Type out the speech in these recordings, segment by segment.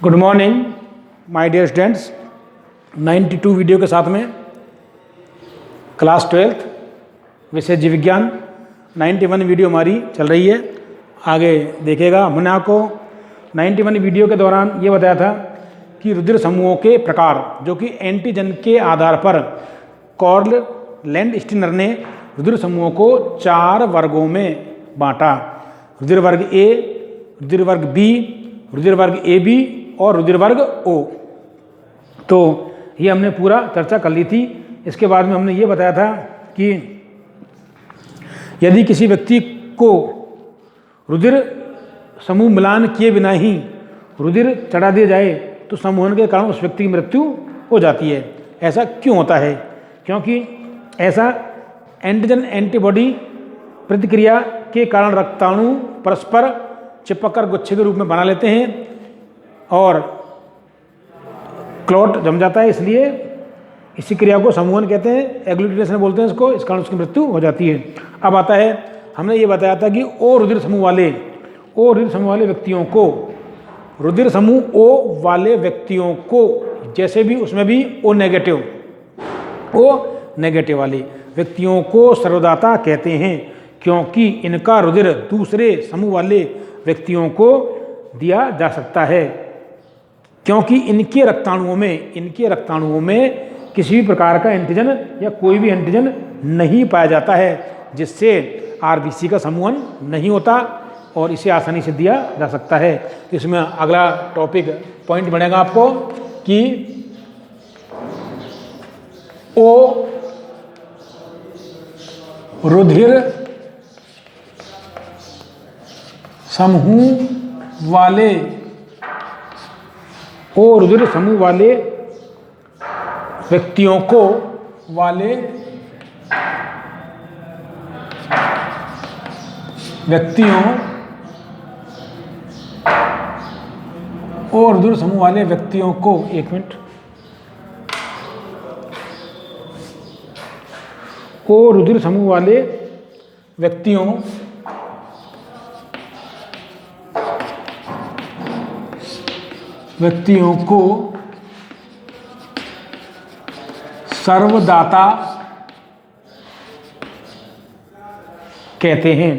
Good morning my dear students. 92 video के साथ में क्लास 12th विषय जीव विज्ञान 91 वीडियो हमारी चल रही है। आगे देखिएगा। हमने आपको 91 वीडियो के दौरान ये बताया था कि रुधिर समूहों के प्रकार, जो कि एंटीजन के आधार पर कार्ल लैंडस्टीनर ने रुधिर समूहों को 4 वर्गों में बांटा। रुधिर वर्ग ए, रुधिर वर्ग बी, रुधिर वर्ग ए बी और रुधिर वर्ग ओ। तो ये हमने पूरा चर्चा कर ली थी। इसके बाद में हमने ये बताया था कि यदि किसी व्यक्ति को रुधिर समूह मिलान किए बिना ही रुधिर चढ़ा दिया जाए तो समूहन के कारण उस व्यक्ति की मृत्यु हो जाती है। ऐसा क्यों होता है? क्योंकि ऐसा एंटीजन एंटीबॉडी प्रतिक्रिया के कारण रक्ताणु परस्पर चिपककर गुच्छे के रूप में बना लेते हैं और क्लॉट जम जाता है। इसलिए इसी क्रिया को समूहन कहते हैं, एग्लूटिनेशन बोलते हैं इसको। इस कारण उसकी मृत्यु हो जाती है। अब आता है, हमने ये बताया था कि ओ रुधिर समूह वाले व्यक्तियों को, रुधिर समूह ओ वाले व्यक्तियों को, जैसे भी उसमें भी ओ नेगेटिव वाले व्यक्तियों को सर्वदाता कहते हैं, क्योंकि इनका रुधिर दूसरे समूह वाले व्यक्तियों को दिया जा सकता है, क्योंकि इनके रक्ताणुओं में किसी भी प्रकार का एंटीजन या कोई भी एंटीजन नहीं पाया जाता है, जिससे आरबीसी का समूहन नहीं होता और इसे आसानी से दिया जा सकता है। तो इसमें अगला टॉपिक पॉइंट बनेगा आपको कि ओ रुधिर समूह वाले व्यक्तियों को एक मिनट, ओ रुधिर समूह वाले व्यक्तियों को सर्वदाता कहते हैं।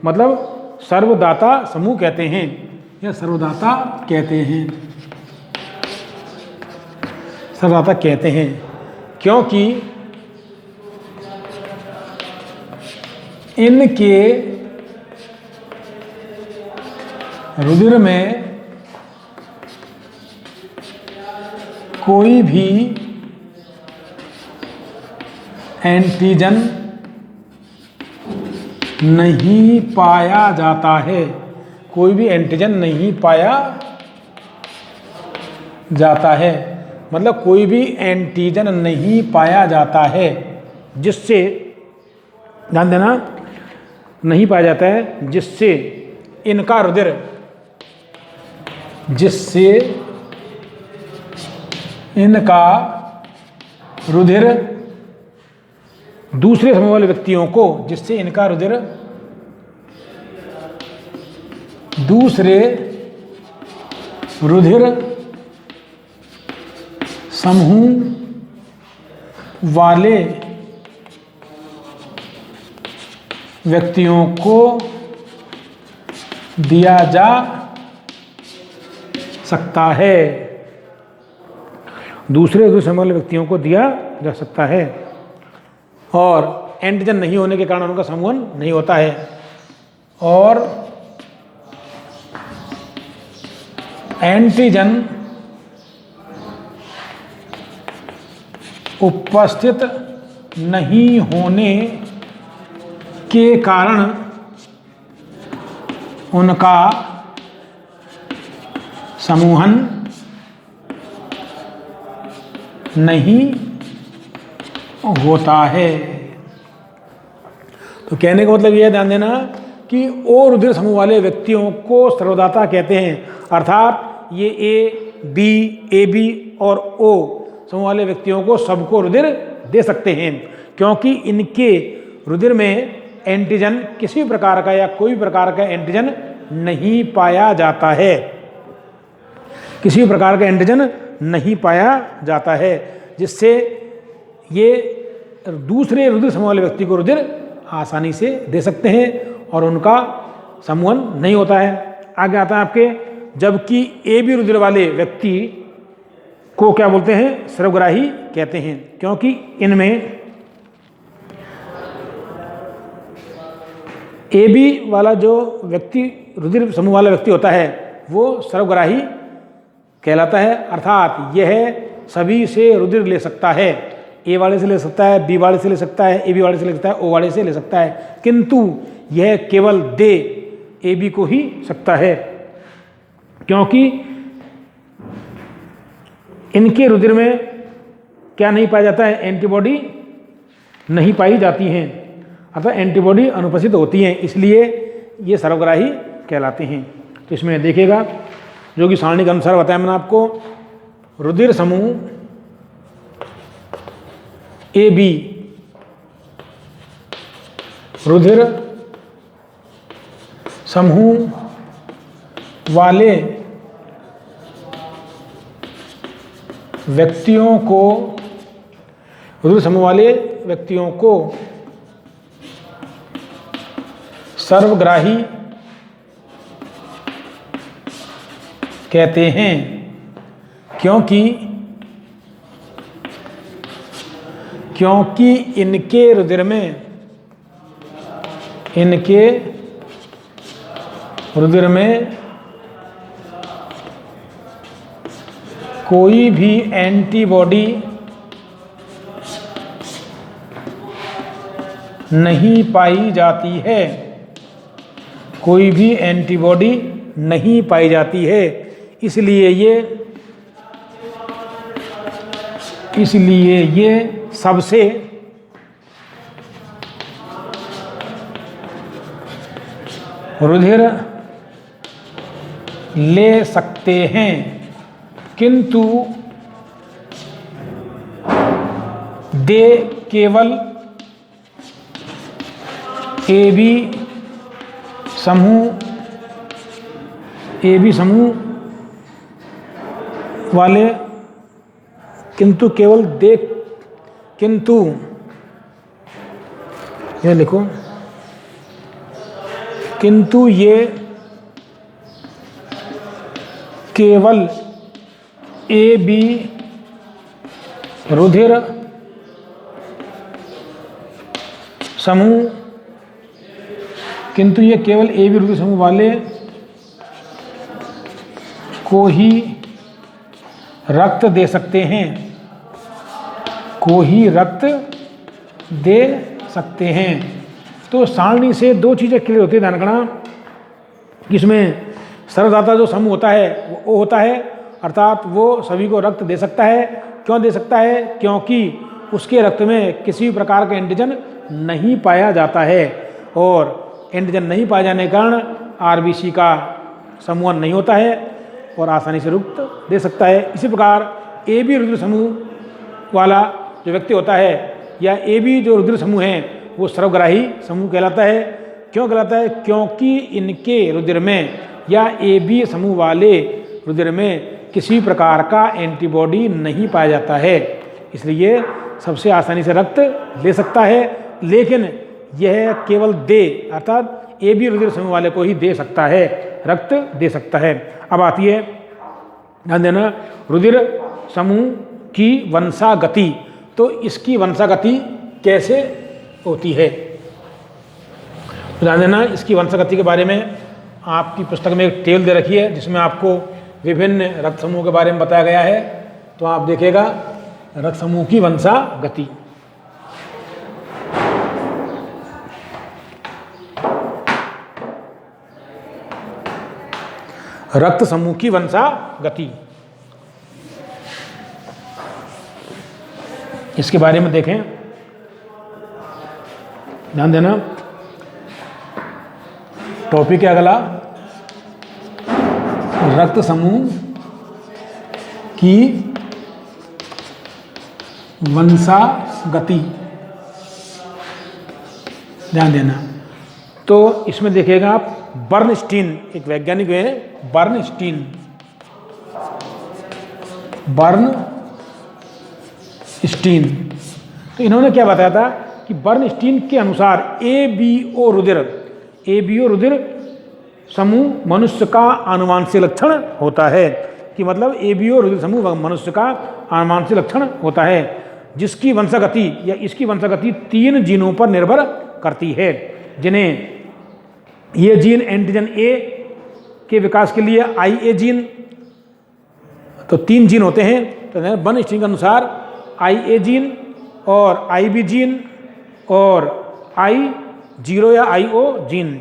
मतलब सर्वदाता समूह कहते हैं या सर्वदाता कहते हैं, क्योंकि इनके रुधिर में कोई भी एंटीजन नहीं पाया जाता है। मतलब कोई भी एंटीजन नहीं पाया जाता है, जिससे ध्यान देना, नहीं पाया जाता है, जिससे इनका रुधिर दूसरे समूह वाले व्यक्तियों को, दूसरे रुधिर समूह वाले व्यक्तियों को दिया जा सकता है। दूसरे रुधिर समूह वाले व्यक्तियों को दिया जा सकता है और एंटीजन नहीं होने के कारण उनका समूहन नहीं होता है। और एंटीजन उपस्थित नहीं होने के कारण उनका समूहन नहीं होता है। तो कहने का मतलब यह ध्यान देना कि ओ रुधिर समूह वाले व्यक्तियों को सर्वदाता कहते हैं, अर्थात ये ए बी और ओ समूह वाले व्यक्तियों को सबको रुधिर दे सकते हैं, क्योंकि इनके रुधिर में एंटीजन किसी प्रकार का या कोई प्रकार का एंटीजन नहीं पाया जाता है। किसी भी प्रकार का एंटीजन नहीं पाया जाता है, जिससे ये दूसरे रुधिर समूह वाले व्यक्ति को रुधिर आसानी से दे सकते हैं और उनका समूहन नहीं होता है। आगे आता है आपके, जबकि ए बी रुधिर वाले व्यक्ति को क्या बोलते हैं, सर्वग्राही कहते हैं, क्योंकि इनमें ए बी वाला जो व्यक्ति रुधिर समूह वाला व्यक्ति होता है वो सर्वग्राही कहलाता है, अर्थात यह सभी से रुधिर ले सकता है। ए वाले से ले सकता है, बी वाले से ले सकता है, ए बी वाले से ले सकता है, ओ वाले से ले सकता है, किंतु यह केवल दे ए बी को ही सकता है, क्योंकि इनके रुधिर में क्या नहीं पाया जाता है, एंटीबॉडी नहीं पाई जाती हैं, अर्थात एंटीबॉडी अनुपस्थित होती हैं, इसलिए ये सर्वग्राही कहलाते हैं। तो इसमें देखिएगा, जो कि सारणी के अनुसार बताया मैंने आपको, रुधिर समूह ए बी रुधिर समूह वाले व्यक्तियों को सर्वग्राही कहते हैं, क्योंकि इनके रुधिर में कोई भी एंटीबॉडी नहीं पाई जाती है, कोई भी एंटीबॉडी नहीं पाई जाती है, इसलिए ये सबसे रुधिर ले सकते हैं, किंतु दे केवल ए बी समूह वाले, किंतु ये लिखो, किंतु ये केवल ए बी रुधिर समूह, किंतु ये केवल ए बी रुधिर समूह वाले को ही रक्त दे सकते हैं, तो सारणी से दो चीज़ें क्लियर होती है, ध्यान रखना कि इसमें सर्वदाता जो समूह होता है वो ओ होता है, अर्थात वो सभी को रक्त दे सकता है। क्यों दे सकता है? क्योंकि उसके रक्त में किसी भी प्रकार का एंटीजन नहीं पाया जाता है, और एंटीजन नहीं पाए जाने के कारण आरबीसी का समूहन नहीं होता है और आसानी से रक्त दे सकता है। इसी प्रकार ए बी रुधिर समूह वाला जो व्यक्ति होता है या ए बी जो रुधिर समूह है वो सर्वग्राही समूह कहलाता है। क्यों कहलाता है? क्योंकि इनके रुधिर में या ए बी समूह वाले रुधिर में किसी प्रकार का एंटीबॉडी नहीं पाया जाता है, इसलिए सबसे आसानी से रक्त ले सकता है। लेकिन यह केवल दे अर्थात ए बी रुधिर समूह वाले को ही दे सकता है, रक्त दे सकता है। अब आती है, ध्यान देना, रुधिर समूह की वंशागति। तो इसकी वंशागति कैसे होती है? ध्यान देना, इसकी वंशागति के बारे में आपकी पुस्तक में एक टेबल दे रखी है जिसमें आपको विभिन्न रक्त समूह के बारे में बताया गया है। तो आप देखिएगा रक्त समूह की वंशागति। रक्त समूह की वंशागति, इसके बारे में देखें, ध्यान देना। टॉपिक है अगला, रक्त समूह की वंशागति। ध्यान देना। तो इसमें देखिएगा आप, बर्नस्टीन एक वैज्ञानिक हैं, बर्नस्टीन बर्नस्टीन। तो इन्होंने क्या बताया था कि बर्नस्टीन के अनुसार ABO रुधिर समूह मनुष्य का आनुवांशिक लक्षण होता है, कि मतलब ABO रुधिर समूह मनुष्य का आनुवांशिक लक्षण होता है, जिसकी वंशागति या इसकी वंशागति 3 जीनों पर निर्भर करती है, जिन्हें ये जीन एंटीजन A के विकास के लिए IA जीन, तो 3 जीन होते हैं। तो बर्नस्टीन के अनुसार IA जीन और IB जीन और I0 या IO जीन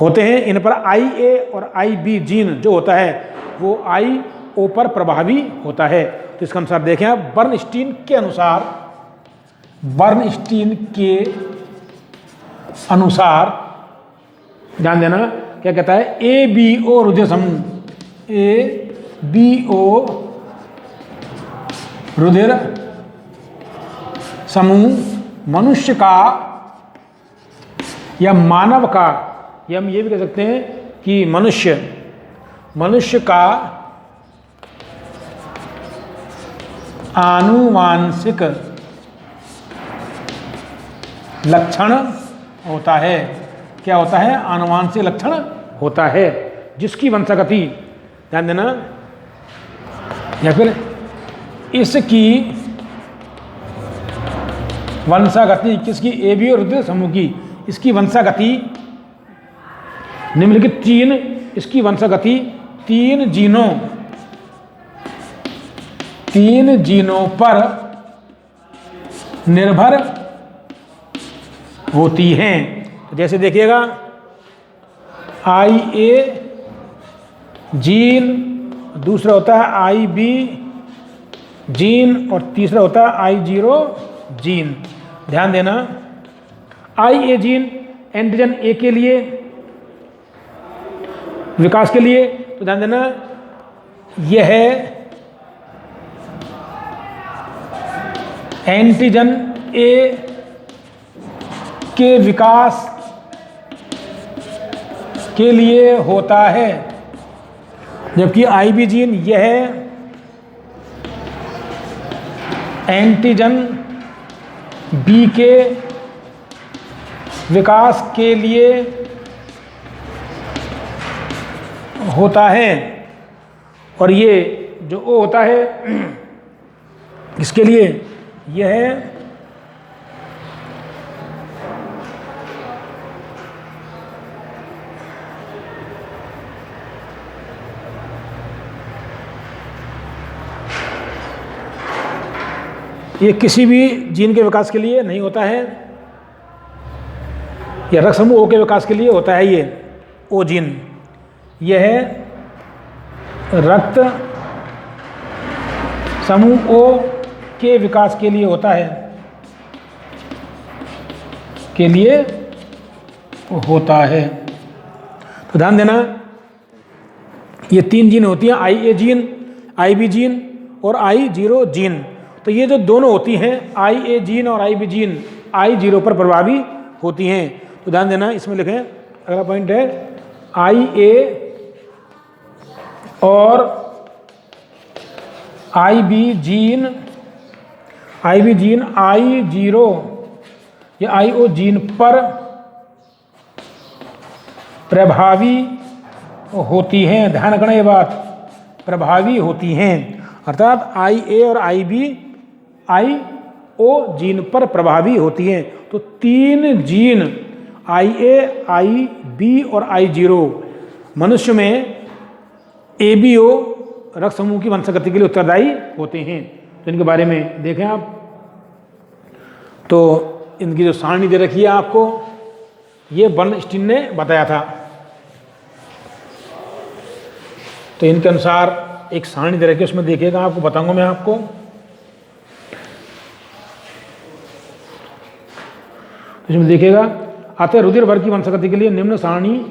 होते हैं। इन पर IA और IB जीन जो होता है वो IO पर प्रभावी होता है। तो इसके अनुसार देखें आप, बर्नस्टीन के अनुसार ध्यान देना, क्या कहता है, ABO रुधिर समूह, ABO रुधिर समूह मनुष्य का या मानव का, या हम ये भी कह सकते हैं कि मनुष्य का आनुवांशिक लक्षण होता है। क्या होता है? आनुवांशिक लक्षण होता है, जिसकी वंशागति, ध्यान देना, या फिर इसकी वंशागति, किसकी? ABO रुधिर समूह की। इसकी वंशागति निम्नलिखित 3, इसकी वंशागति 3 जीनों पर निर्भर होती हैं। तो जैसे देखिएगा, IA जीन, दूसरा होता है IB जीन और तीसरा होता है I0 जीन। ध्यान देना, IA जीन एंटीजन A के लिए विकास के लिए, तो ध्यान देना यह एंटीजन A के विकास के लिए होता है, जबकि IB जीन यह एंटीजन B के विकास के लिए होता है। और ये जो O होता है इसके लिए यह किसी भी जीन के विकास के लिए नहीं होता है, या रक्त समूह O के विकास के लिए होता है। ये O जीन यह रक्त समूह O के विकास के लिए होता है, तो ध्यान देना, ये 3 जीन होती हैं, IA जीन, IB जीन और I0 जीन। तो ये जो दोनों होती हैं, IA जीन और IB जीन, I0 पर प्रभावी होती हैं। तो ध्यान देना, इसमें लिखें, अगला पॉइंट है IA और IB जीन I0 या IO जीन पर प्रभावी होती हैं। ध्यान रखना ये बात, प्रभावी होती हैं, अर्थात IA और IO जीन पर प्रभावी होती हैं। तो 3 जीन IA, IB और I0 मनुष्य में ABO रक्त समूह की वंशागति के लिए उत्तरदायी होते हैं। तो इनके बारे में देखें आप, तो इनकी जो सारणी दे रखी है आपको, ये बर्नस्टीन ने बताया था। तो इनके अनुसार एक सारणी दे रखी है, उसमें देखिएगा, आपको बताऊंगा मैं आपको। इसमें देखिएगा, अतः रुधिर भर की वंशागति के लिए निम्न सारणी,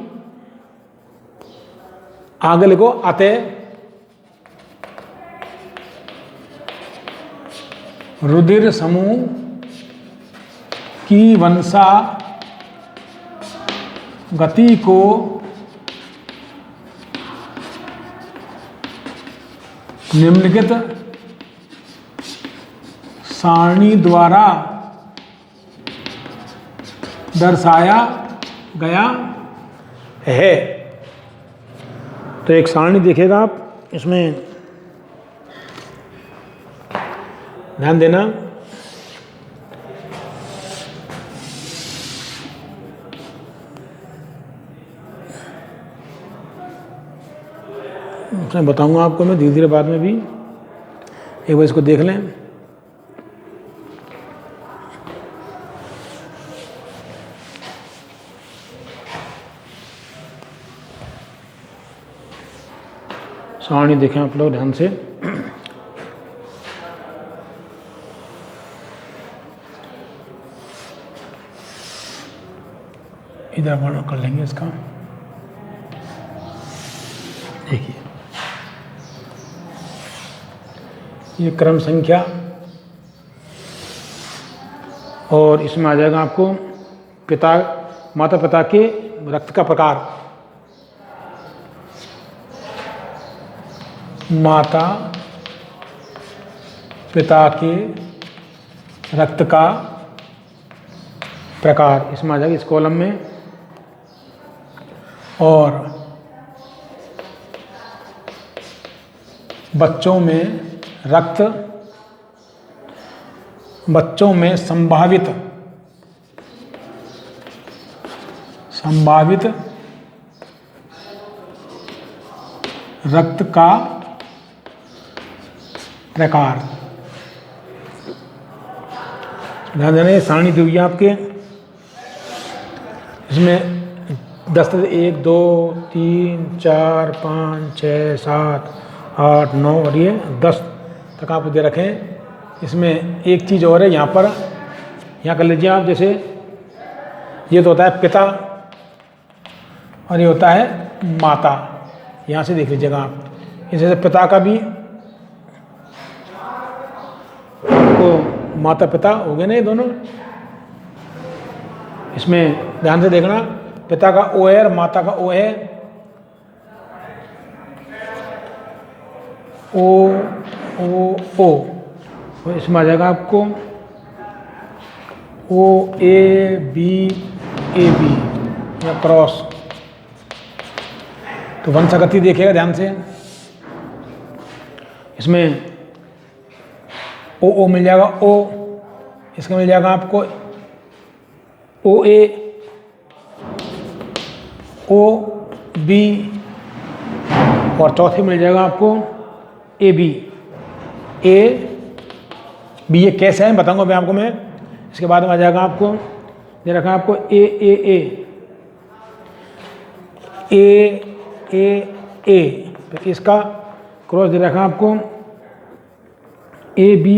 आगे लिखो, अतः रुधिर समूह की वंशागति को निम्नलिखित सारणी द्वारा दर्शाया गया है। तो एक सारणी देखिएगा आप, इसमें ध्यान देना। मैं बताऊंगा आपको, मैं धीरे धीरे बाद में भी, एक बार इसको देख लें। सारणी देखें आप लोग ध्यान से। इधर वर्णन कर लेंगे इसका। देखिए ये क्रम संख्या, और इसमें आ जाएगा आपको माता पिता के रक्त का प्रकार। माता पिता के रक्त का प्रकार इसमें आ जाएगा इस कॉलम में। और बच्चों में संभावित रक्त का प्रकार। ध्यान देना, ये सारणी दी हुई है आपके, इसमें 10 1 2 3 4 5 6 7 8 9 और ये 10 तक आप दे रखें। इसमें एक चीज़ और है, यहाँ पर कर लीजिए आप। जैसे ये तो होता है पिता और ये होता है माता, यहाँ से देख लीजिएगा आप। जैसे पिता का भी तो माता पिता हो गए ना ये दोनों। इसमें ध्यान से देखना, पिता का ओ है और माता का ओ है। ओ और इसमें आ जाएगा आपको ओ ए बी या क्रॉस। तो वंशागति देखिएगा ध्यान से। इसमें ओ मिल जाएगा ओ, इसका मिल जाएगा आपको ओ ए, ओ बी, और चौथे मिल जाएगा आपको ए बी। ये कैसे है बताऊंगा मैं आपको। मैं इसके बाद में आ जाएगा आपको, ये रखा आपको ए, तो इसका क्रॉस दे रखा आपको ए बी,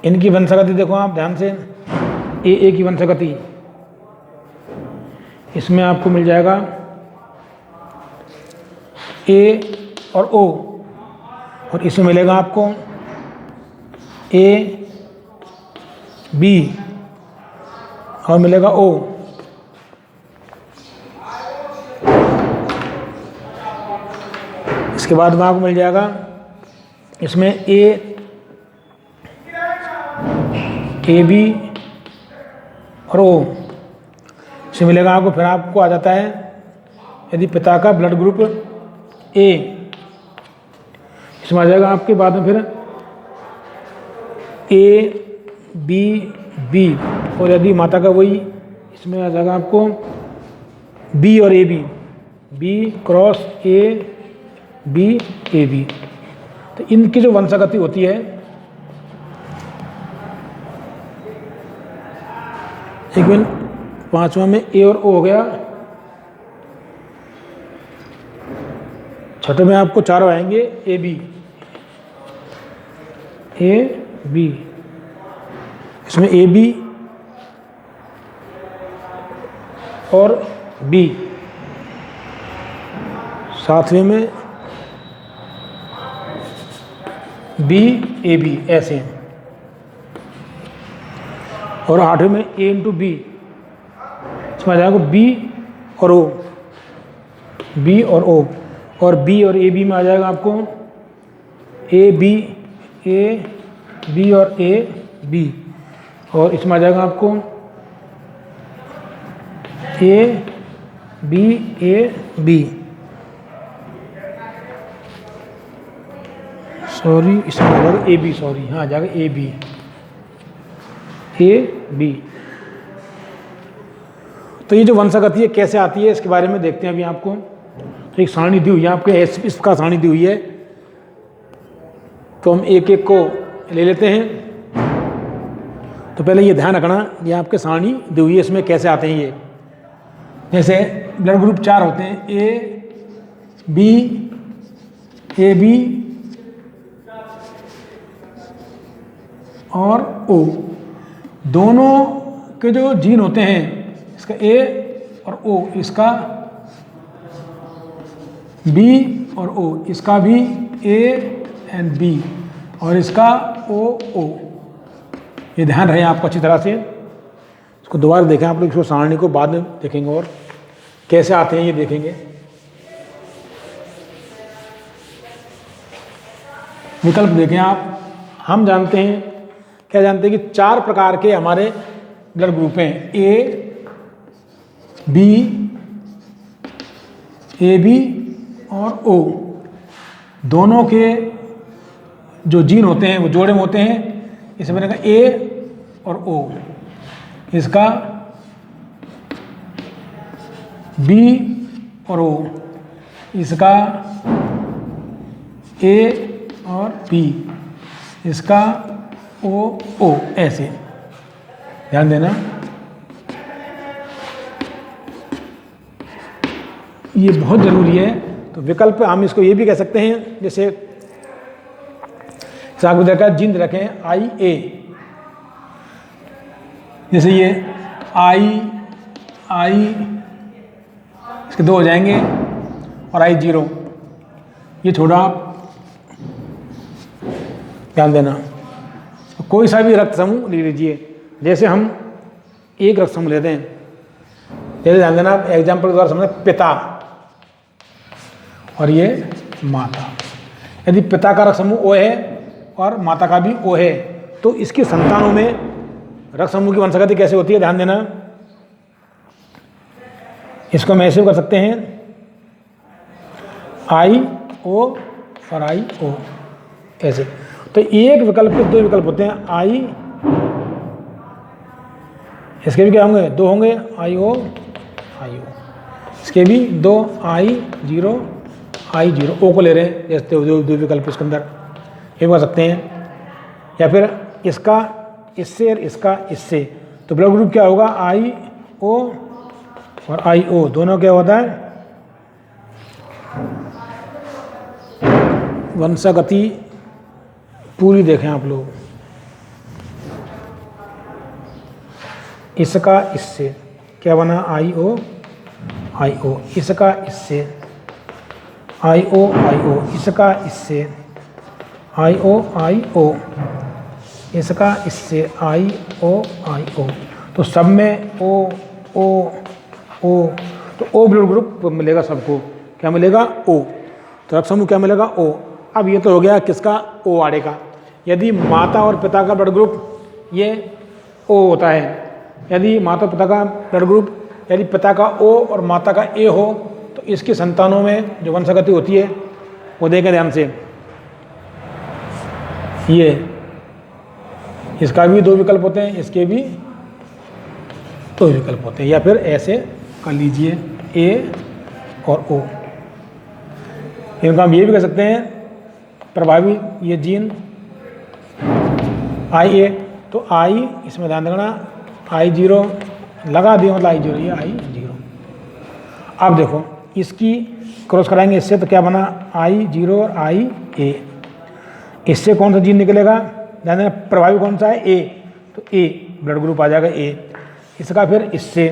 इनकी वंशागति देखो आप ध्यान से। ए की वंशागति इसमें आपको मिल जाएगा ए और ओ, और इसमें मिलेगा आपको ए बी और मिलेगा ओ। इसके बाद में आपको मिल जाएगा इसमें ए बी और ओ। इसमें मिलेगा आपको, फिर आपको आ जाता है यदि पिता का ब्लड ग्रुप ए, इसमें आ जाएगा आपके बाद में फिर ए बी, और यदि माता का वही, इसमें आ जाएगा आपको बी और A B cross A B. तो इनकी जो वंशागति होती है, एक मिनट, पांचवा में ए और ओ हो गया, छठे में आपको चारों आएंगे ए बी, इसमें ए बी और बी, सातवें में बी ए बी ऐसे हैं, और आठवें में ए इंटू बी, इसमें आ जाएगा बी और ओ, बी और ओ, और बी और ए बी में आ जाएगा आपको ए बी और ए बी, और इसमें आ जाएगा आपको ए बी, सॉरी इसमें आ जाएगा ए बी, सॉरी हाँ आ जाएगा ए बी। तो ये जो वंशागति है कैसे आती है इसके बारे में देखते हैं अभी आपको। तो एक सारणी दी हुई है आपके, इस प्रकार सारणी दी हुई है, तो हम एक एक को ले लेते हैं। तो पहले ये ध्यान रखना, ये आपके सारणी दी हुई है, इसमें कैसे आते हैं ये। जैसे ब्लड ग्रुप 4 होते हैं, ए बी और ओ, दोनों के जो जीन होते हैं, इसका ए और ओ, इसका बी और ओ, इसका भी ए एंड बी, और इसका ओ। ये ध्यान रहे आपको अच्छी तरह से। इसको दोबारा देखें आप लोग, इसको सारणी को बाद में देखेंगे और कैसे आते हैं ये देखेंगे। विकल्प देखें आप, हम जानते हैं, क्या जानते हैं कि 4 प्रकार के हमारे ब्लड ग्रुप हैं, ए बी और ओ। दोनों के जो जीन होते हैं वो जोड़े में होते हैं। इसे बनेगा ए और ओ, इसका बी और ओ, इसका ए और बी, इसका ओ, ऐसे ध्यान देना। ये बहुत ज़रूरी है। तो विकल्प हम इसको ये भी कह सकते हैं, जैसे साग का जिंद रखें आई ए, जैसे ये आई इसके 2 हो जाएंगे, और आई 0, ये छोड़ा आप ध्यान देना। कोई सा भी रक्त समूह ले लीजिए, जैसे हम एक रक्त समूह लेते हैं, जैसे ध्यान देना, एग्जाम्पल के द्वारा समझना, पिता और ये माता। यदि पिता का रक्त समूह ओ है और माता का भी ओ है, तो इसकी संतानों में रक्त समूह की वंशागति कैसे होती है, ध्यान देना। इसको हम ऐसे कर सकते हैं, आई ओ और आई ओ, ऐसे। तो एक विकल्प के 2 विकल्प होते हैं, आई, इसके भी क्या होंगे, 2 होंगे, आई ओ, इसके भी 2, आई 0 ओ को ले रहे हैं, जैसे 2 विकल्प इसके अंदर ये कर सकते हैं। या फिर इसका इससे और इसका इससे, तो ब्लड ग्रुप क्या होगा, आई ओ और आई ओ, दोनों क्या होता है, वंशागति पूरी देखें आप लोग। इसका इससे क्या बना, आई ओ, इसका इससे आई ओ, इसका इससे आई ओ, इसका इससे आई ओ। तो सब में ओ, तो ओ ब्लड ग्रुप मिलेगा सबको, क्या मिलेगा, ओ। तो रक्त समूह क्या मिलेगा, ओ। अब ये तो हो गया किसका, ओ आड़े का। यदि माता और पिता का ब्लड ग्रुप ये ओ होता है, यदि माता पिता का ब्लड ग्रुप, यदि पिता का ओ और माता का ए हो, तो इसकी संतानों में जो वंशागति होती है वो देखें ध्यान से। ये इसका भी 2 विकल्प होते हैं, इसके भी 2 विकल्प होते हैं। या फिर ऐसे कर लीजिए, ए और ओ। इनको हम ये भी कह सकते हैं प्रभावी, ये जीन आई ए, तो आई, इसमें ध्यान रखना, आई 0 लगा दिया, मतलब आई 0, ये आई 0। अब देखो इसकी क्रॉस कराएंगे इससे, तो क्या बना, आई 0 और आई ए। इससे कौन सा जीन निकलेगा, ध्यान देना, प्रभावी कौन सा है, ए, तो ए ब्लड ग्रुप आ जाएगा ए। इसका फिर इससे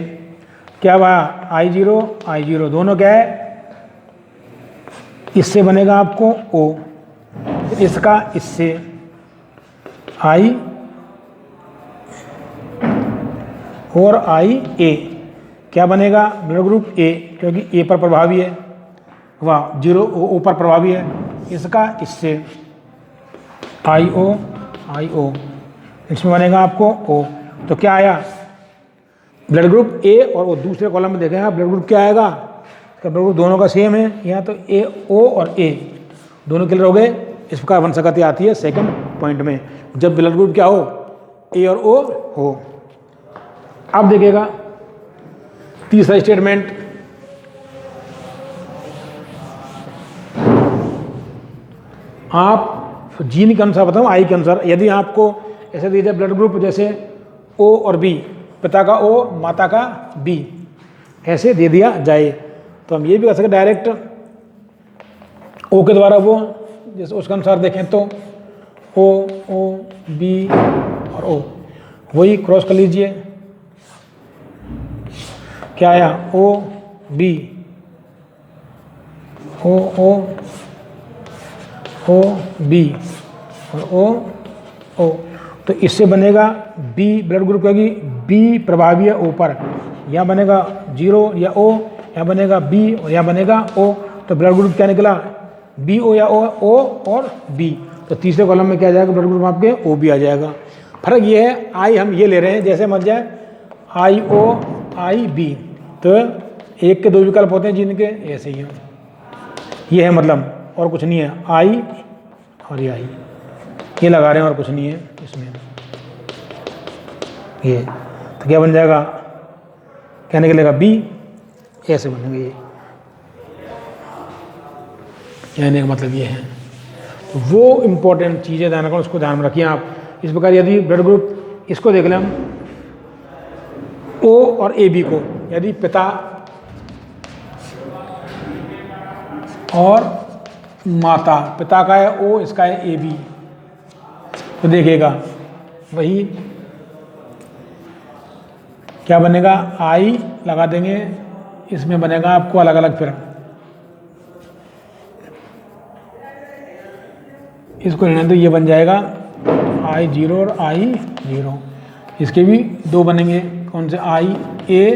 क्या हुआ, आई 0 दोनों क्या है, इससे बनेगा आपको ओ। इसका इससे आई और आई ए क्या बनेगा? ब्लड ग्रुप ए, क्योंकि ए पर प्रभावी है, वह 0 ओ पर प्रभावी है। इसका इससे IO इसमें बनेगा आपको O। तो क्या आया? ब्लड ग्रुप ए और वो दूसरे कॉलम में देखेंगे ब्लड ग्रुप क्या आएगा? ब्लड ग्रुप दोनों का सेम है, यहाँ तो AO और A दोनों क्लियर हो गए। इस प्रकार वंशगति आती है सेकंड पॉइंट में, जब ब्लड ग्रुप क्या हो? A और O हो। अब देखिएगा तीसरा स्टेटमेंट, आप जीन के अनुसार बताऊँ, आई के अनुसार, यदि आपको ऐसे दिया जाए ब्लड ग्रुप जैसे O और B, पिता का O माता का B, ऐसे दे दिया जाए तो हम ये भी कर सकते डायरेक्ट O के द्वारा वो, जैसे उसके अनुसार देखें तो O B और O, वही क्रॉस कर लीजिए। क्या आया? O B O B और O। तो इससे बनेगा B ब्लड ग्रुप होगी, B प्रभावी है O पर, यहाँ बनेगा 0 या O, यहाँ बनेगा B और यहाँ बनेगा O। तो ब्लड ग्रुप क्या निकला? BO या O और B। तो तीसरे कॉलम में क्या आ जाएगा? ब्लड ग्रुप आपके OB आ जाएगा। फर्क ये है, आई हम ये ले रहे हैं, जैसे मत जाए IO IB, तो एक के दो विकल्प होते हैं जिनके, ऐसे ही ये है मतलब, और कुछ नहीं है। I और ये I ये लगा रहे हैं और कुछ नहीं है इसमें। ये तो क्या बन जाएगा? क्या निकलेगा? B, ऐसे बनेंगे ये, कहने का मतलब ये है। तो वो इम्पोर्टेंट चीज़ें ध्यान रखना, उसको ध्यान में रखिए आप। इस प्रकार यदि ब्लड ग्रुप, इसको देख लें हम O और AB को, यदि पिता और माता, पिता का है O, इसका है AB, तो देखिएगा वही क्या बनेगा? I लगा देंगे, इसमें बनेगा आपको अलग अलग, फिर इसको लेना तो ये बन जाएगा I0 और I0, इसके भी दो बनेंगे, कौन से? IA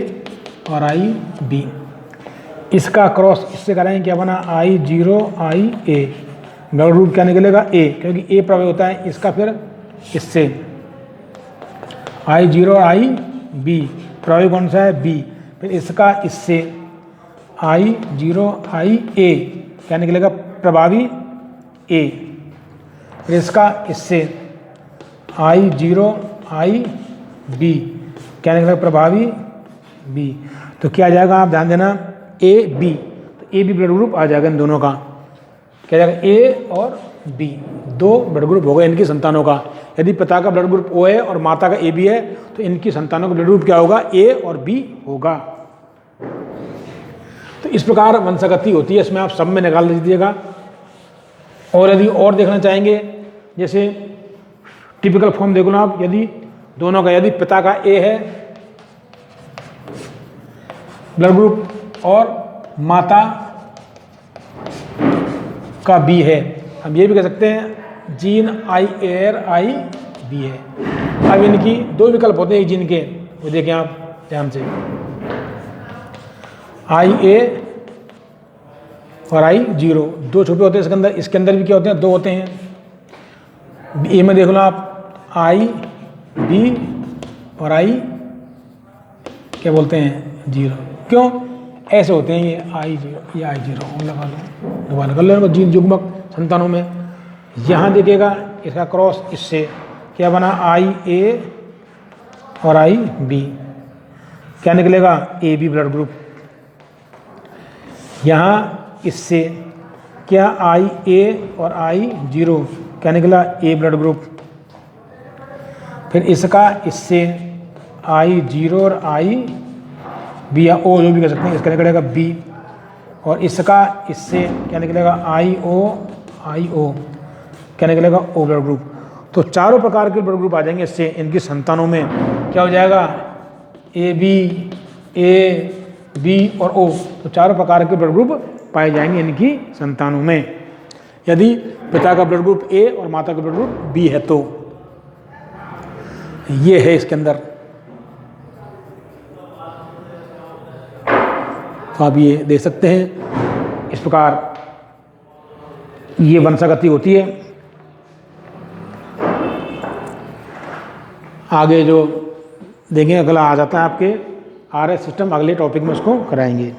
और IB। इसका क्रॉस इससे कराएंगे, क्या बना? I0 IA, ब्लड ग्रुप क्या निकलेगा? A, क्योंकि A प्रभावी होता है इसका, फिर इससे I0 और IB, प्रभावी कौन सा है? B। फिर इसका इससे I0 IA, क्या निकलेगा? प्रभावी A। फिर इसका इससे I0 IB, क्या निकलेगा? प्रभावी B। तो क्या आ जाएगा? आप ध्यान देना, AB, तो AB ब्लड ग्रुप आ जाएगा इन दोनों का। क्या जाएगा? A और B, दो ब्लड ग्रुप हो गए इनकी संतानों का। यदि पिता का ब्लड ग्रुप O है और माता का AB है, तो इनकी संतानों का ब्लड ग्रुप क्या होगा? A और B होगा। तो इस प्रकार वंशगति होती है, इसमें आप सब में निकाल दीजिएगा। और यदि और देखना चाहेंगे, जैसे टिपिकल फॉर्म देखो ना आप, यदि दोनों का, यदि पिता का A है ब्लड ग्रुप और माता का B है, हम ये भी कह सकते हैं जीन IA और IB है। अब इनकी दो विकल्प होते हैं एक जीन के, वो देखें आप ध्यान से, IA और I0, दो छुपे होते हैं इसके अंदर। इसके अंदर भी क्या होते हैं? दो होते हैं। ए में देख लो आप IB और I क्या बोलते हैं? 0। क्यों ऐसे होते हैं? ये I0, ये I0 लगा लो, दोबारा कर लो जीन युग्मक संतानों में। यहाँ देखिएगा इसका क्रॉस इससे क्या बना? IA और IB, क्या निकलेगा? AB blood group. यहाँ इससे क्या? IA और I0, क्या निकला? A blood group. फिर इसका इससे I0 और IB या O जो भी कर सकते हैं, इसका निकलेगा B। और इसका इससे क्या निकलेगा? IO, क्या निकलेगा? O blood group. तो चारों प्रकार के ब्लड ग्रुप आ जाएंगे इससे इनकी संतानों में। क्या हो जाएगा? AB, A, B और O। तो चारों प्रकार के ब्लड ग्रुप पाए जाएंगे इनकी संतानों में, यदि पिता का ब्लड ग्रुप A और माता का ब्लड ग्रुप B है। तो ये है इसके अंदर। तो आप ये देख सकते हैं। इस प्रकार ये वंशागति होती है। आगे जो देखेंगे अगला आ जाता है आपके RS सिस्टम, अगले टॉपिक में उसको कराएंगे।